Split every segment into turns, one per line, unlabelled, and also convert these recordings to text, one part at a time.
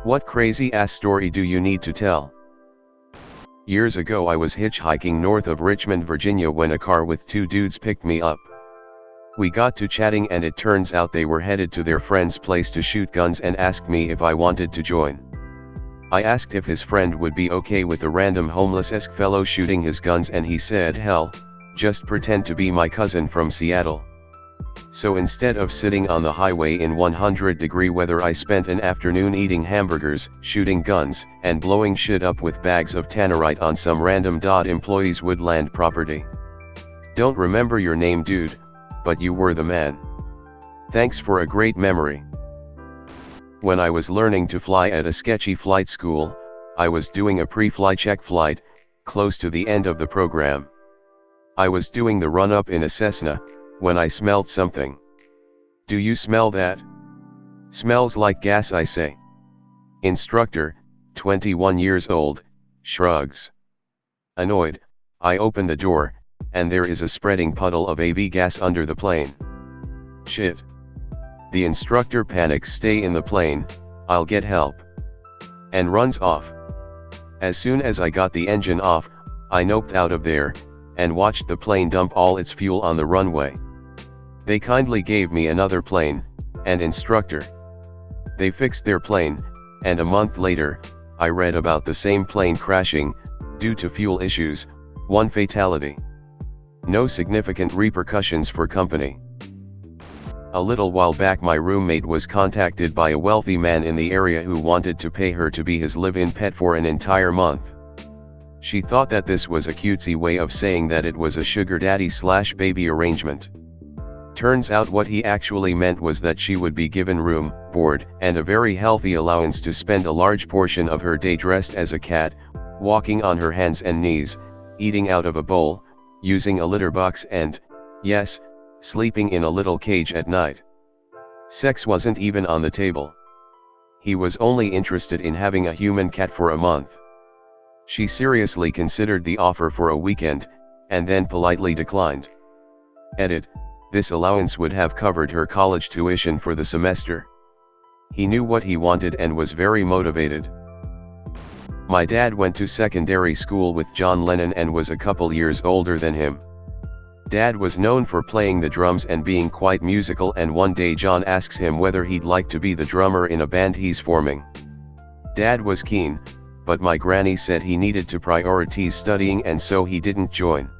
What crazy ass story do you need to tell? Years ago I was hitchhiking north of Richmond, Virginia when a car with two dudes picked me up. We got to chatting and it turns out they were headed to their friend's place to shoot guns and asked me if I wanted to join. I asked if his friend would be okay with a random homeless-esque fellow shooting his guns and he said hell, just pretend to be my cousin from Seattle. So instead of sitting on the highway in 100-degree weather I spent an afternoon eating hamburgers, shooting guns, and blowing shit up with bags of tannerite on some random employee's woodland property. Don't remember your name dude, but you were the man. Thanks for a great memory. When I was learning to fly at a sketchy flight school, I was doing a pre-fly check flight, close to the end of the program. I was doing the run-up in a Cessna, when I smelled something. Do you smell that? Smells like gas, I say. Instructor, 21 years old, shrugs. Annoyed, I open the door, and there is a spreading puddle of AV gas under the plane. Shit. The instructor panics, stay in the plane, I'll get help. And runs off. As soon as I got the engine off, I noped out of there, and watched the plane dump all its fuel on the runway. They kindly gave me another plane, and instructor. They fixed their plane, and a month later, I read about the same plane crashing, due to fuel issues, 1 fatality. No significant repercussions for company. A little while back my roommate was contacted by a wealthy man in the area who wanted to pay her to be his live-in pet for an entire month. She thought that this was a cutesy way of saying that it was a sugar daddy/baby arrangement. Turns out what he actually meant was that she would be given room, board, and a very healthy allowance to spend a large portion of her day dressed as a cat, walking on her hands and knees, eating out of a bowl, using a litter box and, yes, sleeping in a little cage at night. Sex wasn't even on the table. He was only interested in having a human cat for a month. She seriously considered the offer for a weekend, and then politely declined. Edit. This allowance would have covered her college tuition for the semester. He knew what he wanted and was very motivated. My dad went to secondary school with John Lennon and was a couple years older than him. Dad was known for playing the drums and being quite musical, and one day John asks him whether he'd like to be the drummer in a band he's forming. Dad was keen, but my granny said he needed to prioritize studying and so he didn't join.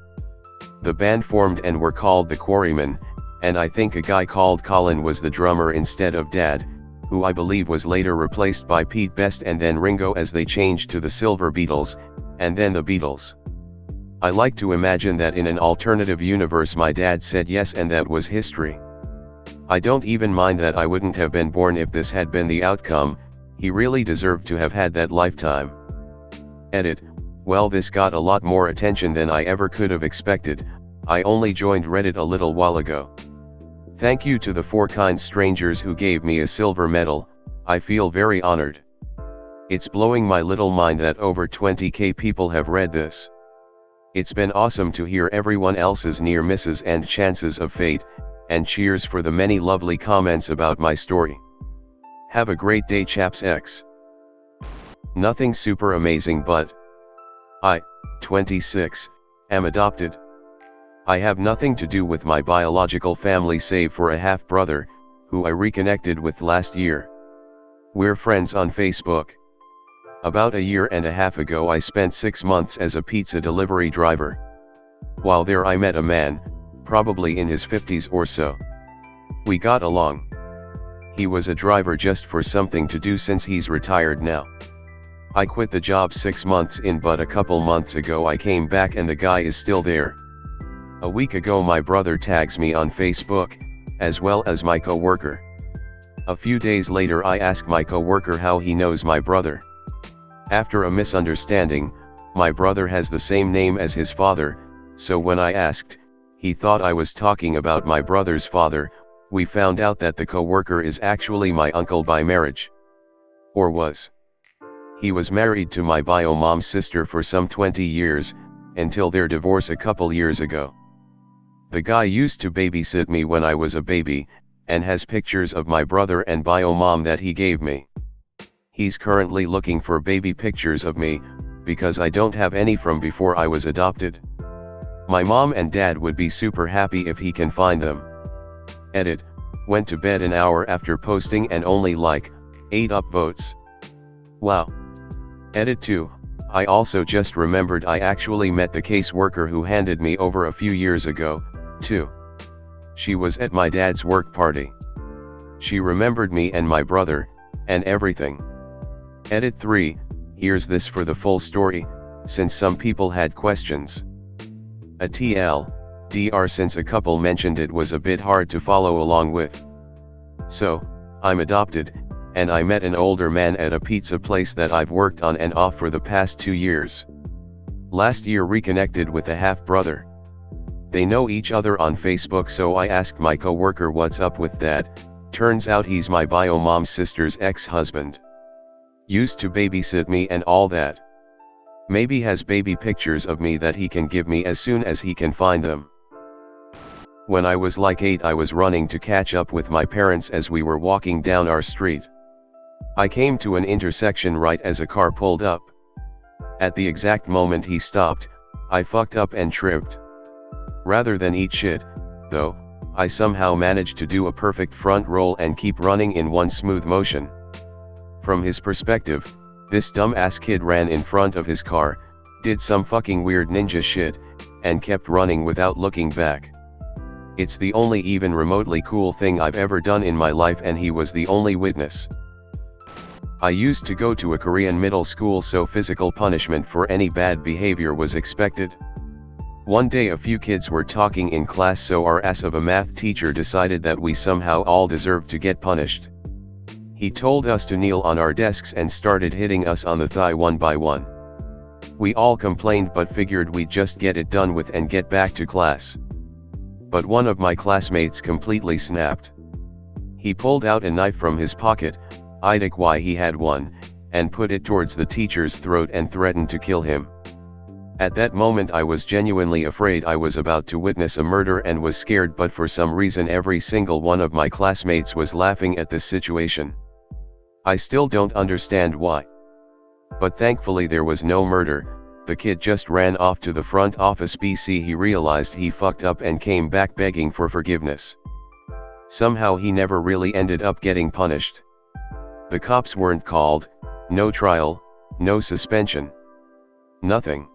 The band formed and were called the Quarrymen, and I think a guy called Colin was the drummer instead of Dad, who I believe was later replaced by Pete Best and then Ringo as they changed to the Silver Beatles, and then the Beatles. I like to imagine that in an alternative universe my dad said yes and that was history. I don't even mind that I wouldn't have been born if this had been the outcome. He really deserved to have had that lifetime. Edit. Well, this got a lot more attention than I ever could have expected. I only joined Reddit a little while ago. Thank you to the 4 kind strangers who gave me a silver medal, I feel very honored. It's blowing my little mind that over 20,000 people have read this. It's been awesome to hear everyone else's near misses and chances of fate, and cheers for the many lovely comments about my story. Have a great day, chaps. X. Nothing super amazing, but I, 26, am adopted. I have nothing to do with my biological family save for a half-brother, who I reconnected with last year. We're friends on Facebook. About a year and a half ago I spent 6 months as a pizza delivery driver. While there I met a man, probably in his 50s or so. We got along. He was a driver just for something to do since he's retired now. I quit the job 6 months in, but a couple months ago I came back and the guy is still there. A week ago my brother tags me on Facebook, as well as my co-worker. A few days later I ask my co-worker how he knows my brother. After a misunderstanding, my brother has the same name as his father, so when I asked, he thought I was talking about my brother's father. We found out that the co-worker is actually my uncle by marriage. Or was. He was married to my bio mom's sister for some 20 years, until their divorce a couple years ago. The guy used to babysit me when I was a baby, and has pictures of my brother and bio mom that he gave me. He's currently looking for baby pictures of me, because I don't have any from before I was adopted. My mom and dad would be super happy if he can find them. Edit, went to bed an hour after posting and only like 8 upvotes. Wow. Edit 2, I also just remembered I actually met the caseworker who handed me over a few years ago, too. She was at my dad's work party. She remembered me and my brother, and everything. Edit 3, here's this for the full story, since some people had questions. A TLDR, since a couple mentioned it was a bit hard to follow along with. So, I'm adopted, and I met an older man at a pizza place that I've worked on and off for the past 2 years. Last year reconnected with a half-brother. They know each other on Facebook, so I asked my co-worker what's up with that. Turns out he's my bio mom's sister's ex-husband. Used to babysit me and all that. Maybe has baby pictures of me that he can give me as soon as he can find them. When I was like 8, I was running to catch up with my parents as we were walking down our street. I came to an intersection right as a car pulled up. At the exact moment he stopped, I fucked up and tripped. Rather than eat shit, though, I somehow managed to do a perfect front roll and keep running in one smooth motion. From his perspective, this dumbass kid ran in front of his car, did some fucking weird ninja shit, and kept running without looking back. It's the only even remotely cool thing I've ever done in my life, and he was the only witness. I used to go to a Korean middle school, so physical punishment for any bad behavior was expected. One day a few kids were talking in class, so our ass of a math teacher decided that we somehow all deserved to get punished. He told us to kneel on our desks and started hitting us on the thigh one by one. We all complained but figured we'd just get it done with and get back to class. But one of my classmates completely snapped. He pulled out a knife from his pocket, eyed why he had one, and put it towards the teacher's throat and threatened to kill him. At that moment I was genuinely afraid I was about to witness a murder and was scared, but for some reason every single one of my classmates was laughing at this situation. I still don't understand why. But thankfully there was no murder. The kid just ran off to the front office BC he realized he fucked up and came back begging for forgiveness. Somehow he never really ended up getting punished. The cops weren't called, no trial, no suspension. Nothing.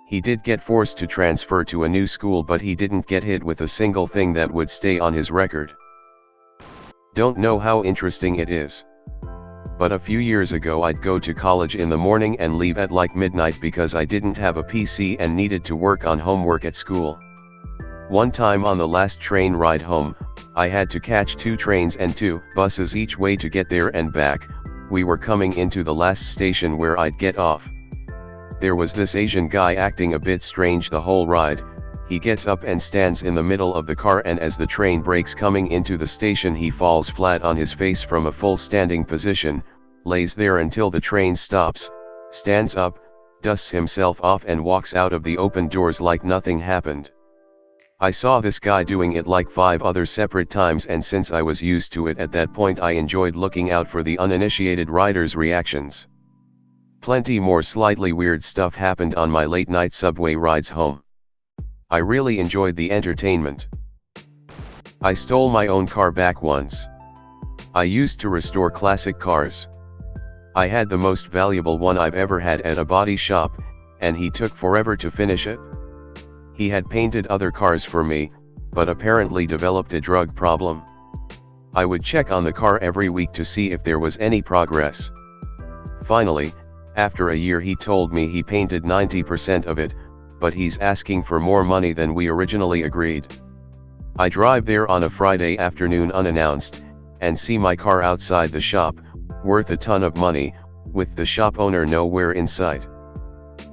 He did get forced to transfer to a new school, but he didn't get hit with a single thing that would stay on his record. Don't know how interesting it is. But a few years ago I'd go to college in the morning and leave at like midnight because I didn't have a PC and needed to work on homework at school. One time on the last train ride home, I had to catch 2 trains and 2 buses each way to get there and back. We were coming into the last station where I'd get off. There was this Asian guy acting a bit strange the whole ride. He gets up and stands in the middle of the car, and as the train brakes coming into the station he falls flat on his face from a full standing position, lays there until the train stops, stands up, dusts himself off and walks out of the open doors like nothing happened. I saw this guy doing it like 5 other separate times, and since I was used to it at that point I enjoyed looking out for the uninitiated riders' reactions. Plenty more slightly weird stuff happened on my late night subway rides home. I really enjoyed the entertainment. I stole my own car back once. I used to restore classic cars. I had the most valuable one I've ever had at a body shop, and he took forever to finish it. He had painted other cars for me, but apparently developed a drug problem. I would check on the car every week to see if there was any progress. Finally, after a year he told me he painted 90% of it, but he's asking for more money than we originally agreed. I drive there on a Friday afternoon unannounced, and see my car outside the shop, worth a ton of money, with the shop owner nowhere in sight.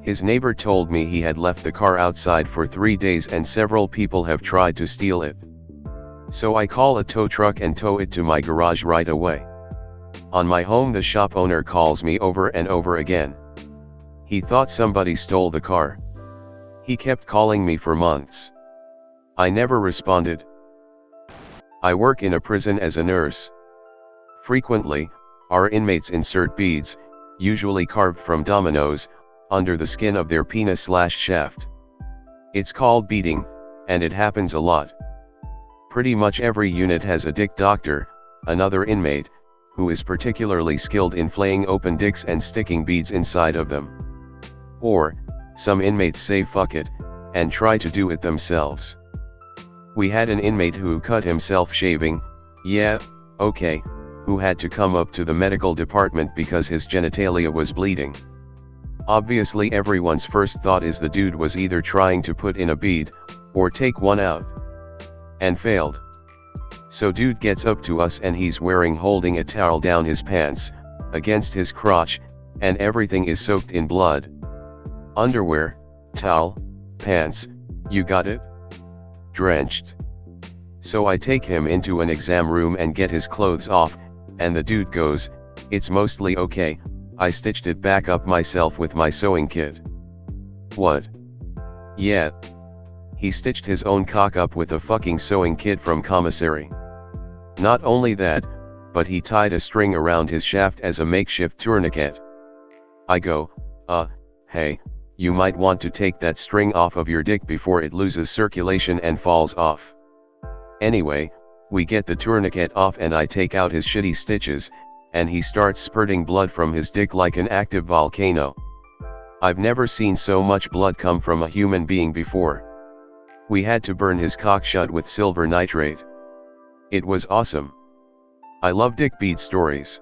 His neighbor told me he had left the car outside for 3 days and several people have tried to steal it. So I call a tow truck and tow it to my garage right away. On my home the shop owner calls me over and over again. He thought somebody stole the car. He kept calling me for months. I never responded. I work in a prison as a nurse. Frequently, Our inmates insert beads, usually carved from dominoes, under the skin of their penis/shaft. It's called beading, and it happens a lot. Pretty much every unit has a dick doctor, another inmate, who is particularly skilled in flaying open dicks and sticking beads inside of them. Or, some inmates say fuck it, and try to do it themselves. We had an inmate who cut himself shaving, yeah, okay, who had to come up to the medical department because his genitalia was bleeding. Obviously everyone's first thought is the dude was either trying to put in a bead, or take one out. And failed. So dude gets up to us and he's holding a towel down his pants, against his crotch, and everything is soaked in blood. Underwear, towel, pants, you got it? Drenched. So I take him into an exam room and get his clothes off, and the dude goes, "It's mostly okay, I stitched it back up myself with my sewing kit." What? Yeah. He stitched his own cock up with a fucking sewing kit from commissary. Not only that, but he tied a string around his shaft as a makeshift tourniquet. I go, hey, you might want to take that string off of your dick before it loses circulation and falls off. Anyway, we get the tourniquet off and I take out his shitty stitches, and he starts spurting blood from his dick like an active volcano. I've never seen so much blood come from a human being before. We had to burn his cock shut with silver nitrate. It was awesome. I love dick bead stories.